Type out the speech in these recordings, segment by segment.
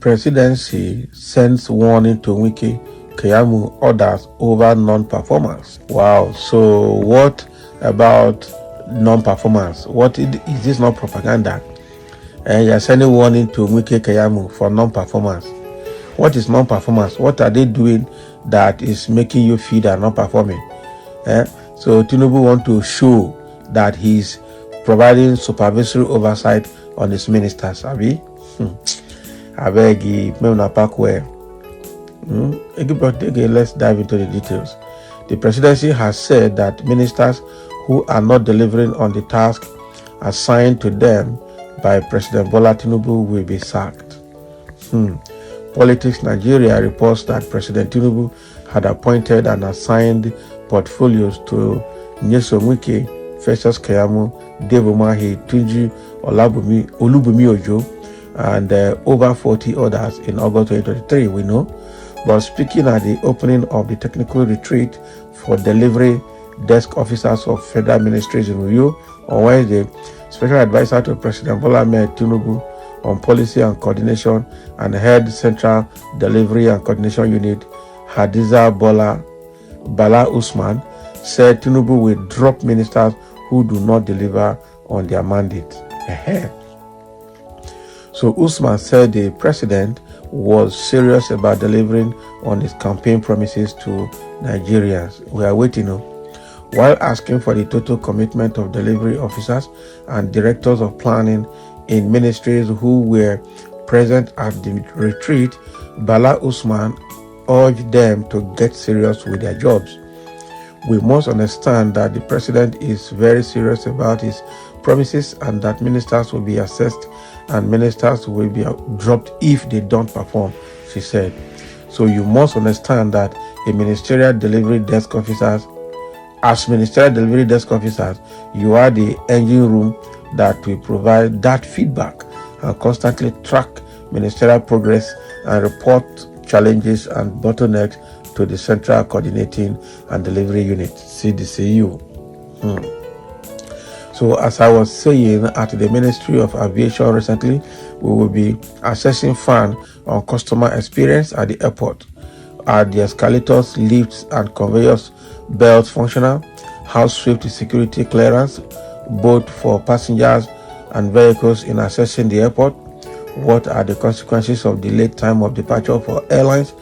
Presidency sends warning to Wike, Keyamo orders over non-performance. Wow. So what about non-performance? Is this not propaganda? And you're sending warning to Wike, Keyamo for non-performance. What is non-performance? What are they doing that is making you feel they're not performing? So Tinubu want to show that he's providing supervisory oversight on his ministers. Abi? I beg you, let's dive into the details. The presidency has said that ministers who are not delivering on the task assigned to them by President Bola Tinubu will be sacked. Politics Nigeria reports that President Tinubu had appointed and assigned portfolios to Nyesom Wike, Festus Keyamo, Dave Umahi, Tunji Olubumi Ojo, and over 40 others in August 2023, we know. But speaking at the opening of the technical retreat for delivery desk officers of federal ministries in Uyo on Wednesday, Special Advisor to President Bola Ahmed Tinubu on Policy and Coordination and Head Central Delivery and Coordination Unit, Hadiza Bala Usman, said Tinubu will drop ministers who do not deliver on their mandate. So Usman said the president was serious about delivering on his campaign promises to Nigerians. We are waiting while asking for the total commitment of delivery officers and directors of planning in ministries who were present at the retreat. Bala Usman urged them to get serious with their jobs. We must understand that the president is very serious about his promises and that ministers will be assessed and ministers will be dropped if they don't perform, she said. So you must understand that as ministerial delivery desk officers, you are the engine room that will provide that feedback and constantly track ministerial progress and report challenges and bottlenecks to the Central Coordinating and Delivery Unit, CDCU. So as I was saying, at the Ministry of Aviation recently, we will be assessing fan on customer experience at the airport. Are the escalators, lifts, and conveyors belts functional? How swift is security clearance, both for passengers and vehicles in accessing the airport? What are the consequences of delayed time of departure for airlines?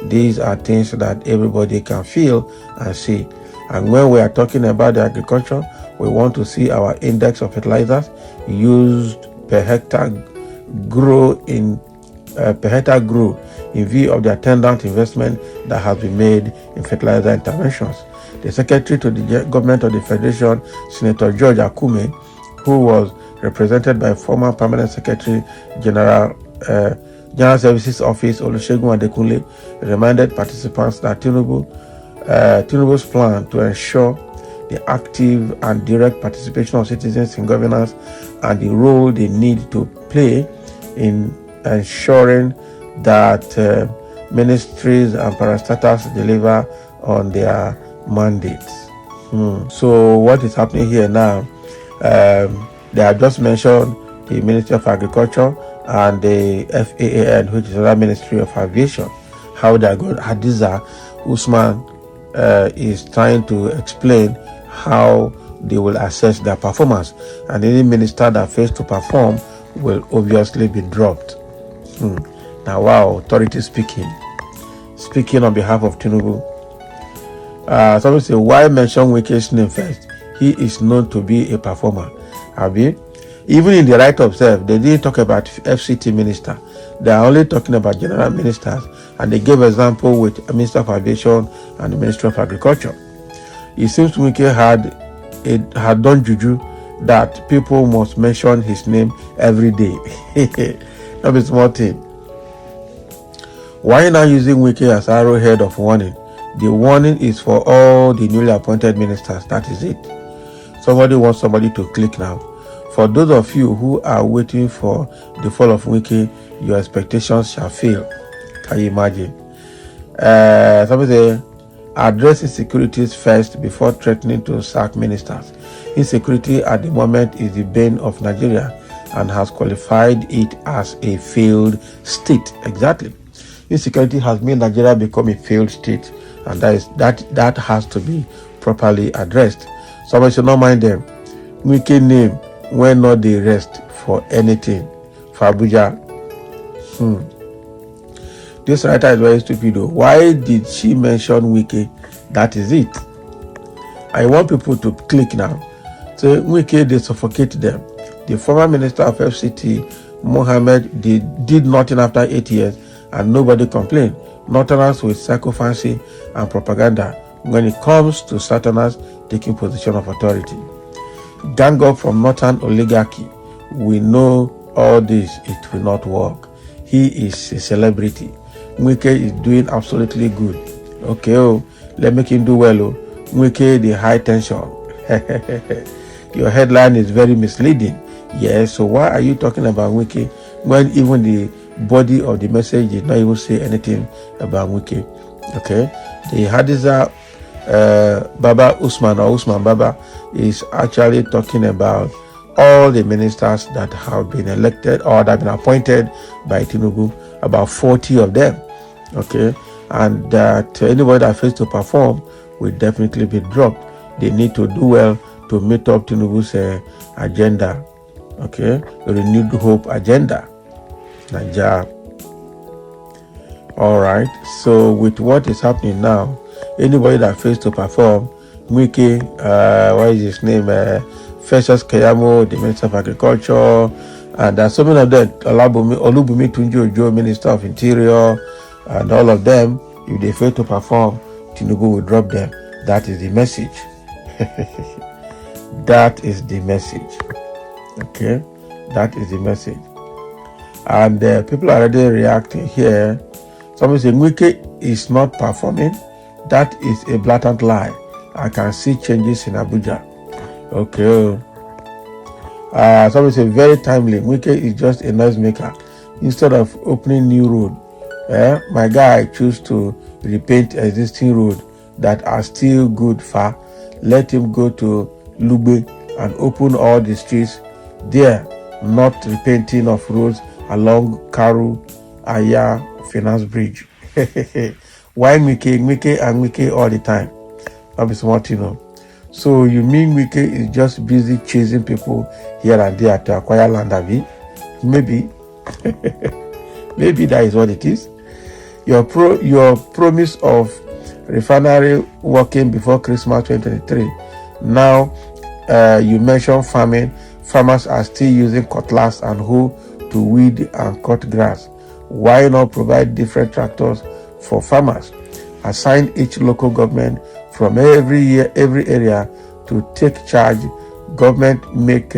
These are things that everybody can feel and see. And when we are talking about the agriculture, we want to see our index of fertilizers used per hectare grow in view of the attendant investment that has been made in fertilizer interventions. The Secretary to the Government of the Federation, Senator George Akume, who was represented by former Permanent Secretary General Services Office Olusegun Adekunle, reminded participants that Tinubu's plan to ensure the active and direct participation of citizens in governance and the role they need to play in ensuring that ministries and parastatals deliver on their mandates. So what is happening here now? They have just mentioned the Ministry of Agriculture and the FAAN, which is another Ministry of Aviation. How they are going. Hadiza Usman is trying to explain how they will assess their performance, and any minister that fails to perform will obviously be dropped. Now, wow, authority speaking on behalf of Tinubu. Someone say, why mention Wike's name first? He is known to be a performer. Abi? Even in the write-up self, they didn't talk about FCT minister. They are only talking about general ministers, and they gave example with the Minister of Aviation and the Ministry of Agriculture. It seems Wike had done juju that people must mention his name every day. That is small thing. Why not using Wike as arrowhead of warning? The warning is for all the newly appointed ministers. That is it. Somebody wants somebody to click now. For those of you who are waiting for the fall of Wike, your expectations shall fail. Can you imagine? Somebody say, address insecurities first before threatening to sack ministers. Insecurity at the moment is the bane of Nigeria, and has qualified it as a failed state. Exactly. Insecurity has made Nigeria become a failed state, and that has to be properly addressed. Somebody should not mind them. Wike name when not the rest for anything. For Abuja. This writer is very stupid though. Why did she mention Wike? That is it. I want people to click now. So Wike, they suffocate them. The former minister of FCT, Mohammed, did nothing after 8 years and nobody complained. Northerners with sycophancy and propaganda when it comes to Southerners taking position of authority. Gang up from Northern oligarchy. We know all this, it will not work. He is a celebrity. Wike is doing absolutely good. Okay, let's make him do well. Wike, the high tension. Your headline is very misleading. Yes, so why are you talking about Wike when even the body of the message did not even say anything about Wike? Okay, the Hadiza Baba Usman or Usman Baba is actually talking about all the ministers that have been elected or that have been appointed by Tinubu, about 40 of them. Okay, and that anybody that fails to perform will definitely be dropped. They need to do well to meet up Tinubu's agenda. Okay, the renewed hope agenda. Nigeria. All right. So with what is happening now, anybody that fails to perform, Wike, what is his name? Festus Keyamo, the Minister of Agriculture, and there are so many of them. Olubumi Tunji-Ojo, Minister of Interior, and all of them. If they fail to perform, Tinubu will drop them. That is the message. That is the message. Okay, that is the message. And people are already reacting here. Somebody saying Wike is not performing. That is a blatant lie. I can see changes in Abuja. Okay. Somebody say very timely. Wike is just a noisemaker. Instead of opening new road, my guy choose to repaint existing road that are still good far. Let him go to Lugbe and open all the streets there, not repainting of roads along Karu Aya Finance Bridge. Why Wike and Wike all the time? That is what you know. So you mean Wike is just busy chasing people here and there to acquire land, Avi? Maybe. Maybe that is what it is. Your promise of refinery working before Christmas 2023. Now you mention farming. Farmers are still using cutlass and hoe to weed and cut grass. Why not provide different tractors for farmers? Assign each local government from every area to take charge. Government make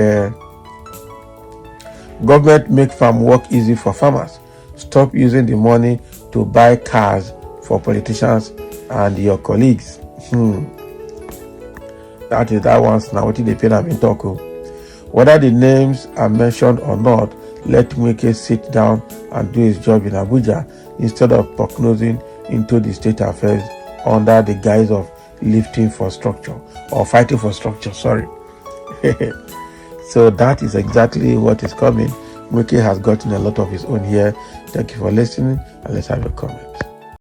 farm work easy for farmers. Stop using the money to buy cars for politicians and your colleagues. That is that one's now what they pay them in talk. Whether the names are mentioned or not, let Wike sit down and do his job in Abuja instead of prognosing into the state affairs under the guise of lifting for structure or fighting for structure. Sorry. So that is exactly what is coming. Wike has gotten a lot of his own here. Thank you for listening, and let's have a comment.